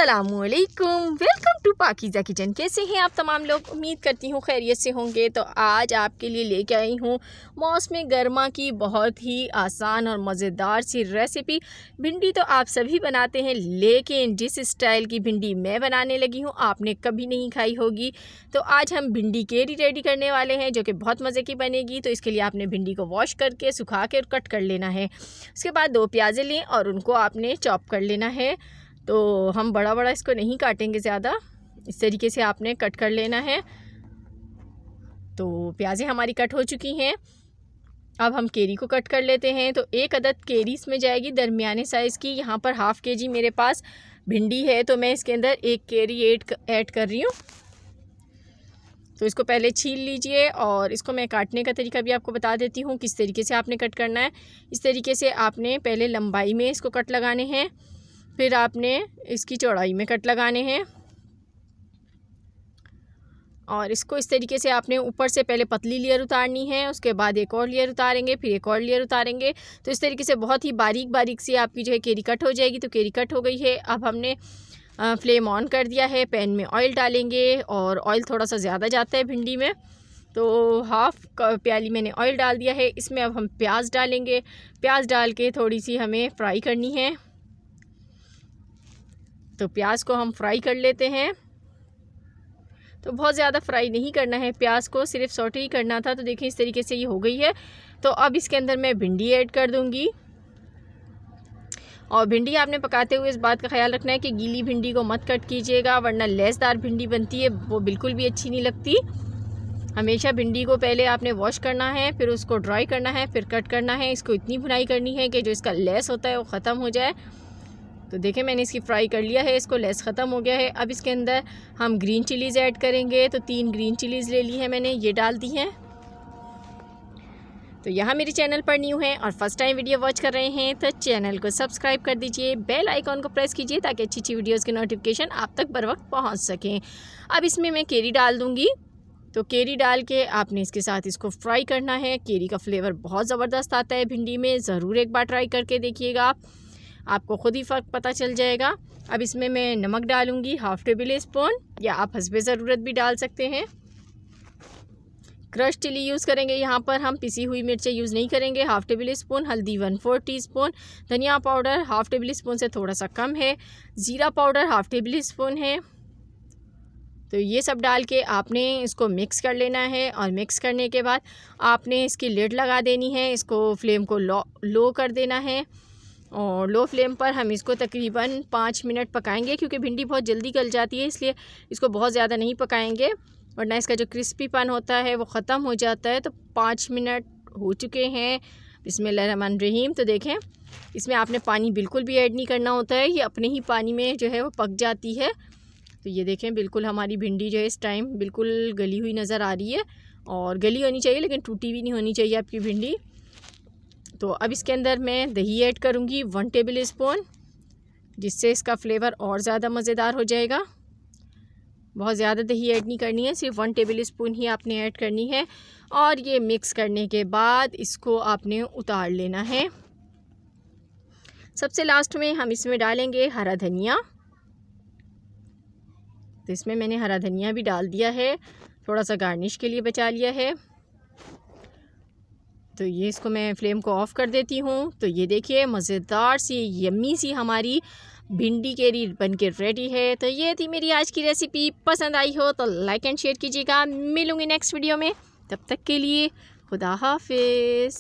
अस्सलामुअलैकुम, welcome to Pakeezah kitchen. कैसे हैं आप तमाम लोग? उम्मीद करती हूँ खैरियत से होंगे। तो आज आपके लिए लेके आई हूँ मौसम गर्मा की बहुत ही आसान और मज़ेदार सी रेसिपी। भिंडी तो आप सभी बनाते हैं, लेकिन जिस स्टाइल की भिंडी मैं बनाने लगी हूँ आपने कभी नहीं खाई होगी। तो आज हम भिंडी केरी रेडी करने वाले हैं, जो कि बहुत मज़े की बनेगी। तो इसके लिए आपने भिंडी को वॉश करके सुखा के कट कर लेना है। उसके बाद 2 प्याज़ें लें और उनको आपने चॉप कर लेना है। तो हम बड़ा बड़ा इसको नहीं काटेंगे ज़्यादा, इस तरीके से आपने कट कर लेना है। तो प्याज़ें हमारी कट हो चुकी हैं। अब हम केरी को कट कर लेते हैं। तो 1 अदद केरी इसमें जाएगी दरमियाने साइज़ की। यहाँ पर हाफ़ केजी मेरे पास भिंडी है, तो मैं इसके अंदर 1 केरी ऐड कर रही हूँ। तो इसको पहले छील लीजिए और इसको मैं काटने का तरीका भी आपको बता देती हूँ किस तरीके से आपने कट करना है। इस तरीके से आपने पहले लंबाई में इसको कट लगाने हैं, फिर आपने इसकी चौड़ाई में कट लगाने हैं और इसको इस तरीके से आपने ऊपर से पहले पतली लेयर उतारनी है, उसके बाद एक और लेयर उतारेंगे, फिर एक और लेयर उतारेंगे। तो इस तरीके से बहुत ही बारीक बारीक सी आपकी जो है केरी कट हो जाएगी। तो केरी कट हो गई है। अब हमने फ्लेम ऑन कर दिया है, पैन में ऑयल डालेंगे और ऑयल थोड़ा सा ज़्यादा जाता है भिंडी में, तो हाफ़ प्याली मैंने ऑयल डाल दिया है। इसमें अब हम प्याज डालेंगे। प्याज डाल के थोड़ी सी हमें फ्राई करनी है। तो प्याज को हम फ्राई कर लेते हैं। तो बहुत ज़्यादा फ्राई नहीं करना है प्याज को, सिर्फ सौटे ही करना था। तो देखें इस तरीके से ये हो गई है। तो अब इसके अंदर मैं भिंडी ऐड कर दूंगी। और भिंडी आपने पकाते हुए इस बात का ख्याल रखना है कि गीली भिंडी को मत कट कीजिएगा, वरना लेसदार भिंडी बनती है, वो बिल्कुल भी अच्छी नहीं लगती। हमेशा भिंडी को पहले आपने वॉश करना है, फिर उसको ड्राई करना है, फिर कट करना है। इसको इतनी भुनाई करनी है कि जो इसका लेस होता है वो ख़त्म हो जाए। तो देखें मैंने इसकी फ्राई कर लिया है, इसको लेस ख़त्म हो गया है। अब इसके अंदर हम ग्रीन चिलीज़ ऐड करेंगे। तो 3 ग्रीन चिलीज़ ले ली है मैंने, ये डाल दी हैं। तो यहाँ मेरे चैनल पर न्यू हैं और फर्स्ट टाइम वीडियो वॉच कर रहे हैं तो चैनल को सब्सक्राइब कर दीजिए, बेल आइकॉन को प्रेस कीजिए ताकि अच्छी अच्छी वीडियोज़ के नोटिफिकेशन आप तक बर वक्त पहुँच सकें। अब इसमें मैं केरी डाल दूँगी। तो केरी डाल के आपने इसके साथ इसको फ्राई करना है। केरी का फ्लेवर बहुत ज़बरदस्त आता है भिंडी में, ज़रूर एक बार ट्राई करके देखिएगा आप, आपको खुद ही फ़र्क पता चल जाएगा। अब इसमें मैं नमक डालूंगी 1/2 टेबल स्पून, या आप हस्बे ज़रूरत भी डाल सकते हैं। क्रश चिली यूज़ करेंगे, यहाँ पर हम पिसी हुई मिर्चें यूज़ नहीं करेंगे। 1/2 टेबल स्पून हल्दी, 1/4 टीस्पून धनिया पाउडर 1/2 टेबल स्पून से थोड़ा सा कम है, ज़ीरा पाउडर 1/2 टेबल स्पून है। तो ये सब डाल के आपने इसको मिक्स कर लेना है और मिक्स करने के बाद आपने इसकी लिड लगा देनी है। इसको फ्लेम को लो कर देना है और लो फ्लेम पर हम इसको तकरीबन 5 मिनट पकाएंगे, क्योंकि भिंडी बहुत जल्दी गल जाती है, इसलिए इसको बहुत ज़्यादा नहीं पकाएंगे वरना इसका जो क्रिस्पीपन होता है वो ख़त्म हो जाता है। तो 5 मिनट हो चुके हैं। बिस्मिल्लाहिर्रहमानिर्रहीम। तो देखें इसमें आपने पानी बिल्कुल भी ऐड नहीं करना होता है, ये अपने ही पानी में जो है वो पक जाती है। तो ये देखें बिल्कुल हमारी भिंडी जो है इस टाइम बिल्कुल गली हुई नज़र आ रही है, और गली होनी चाहिए लेकिन टूटी भी नहीं होनी चाहिए आपकी भिंडी। तो अब इसके अंदर मैं दही ऐड करूँगी 1 टेबल स्पून, जिससे इसका फ्लेवर और ज़्यादा मज़ेदार हो जाएगा। बहुत ज़्यादा दही ऐड नहीं करनी है, सिर्फ 1 टेबल स्पून ही आपने ऐड करनी है। और ये मिक्स करने के बाद इसको आपने उतार लेना है। सबसे लास्ट में हम इसमें डालेंगे हरा धनिया। तो इसमें मैंने हरा धनिया भी डाल दिया है, थोड़ा सा गार्निश के लिए बचा लिया है। तो ये इसको मैं फ्लेम को ऑफ़ कर देती हूँ। तो ये देखिए मज़ेदार सी यम्मी सी हमारी भिंडी केरी बनके रेडी है। तो ये थी मेरी आज की रेसिपी। पसंद आई हो तो लाइक एंड शेयर कीजिएगा। मिलूँगी नेक्स्ट वीडियो में, तब तक के लिए खुदा हाफिज़।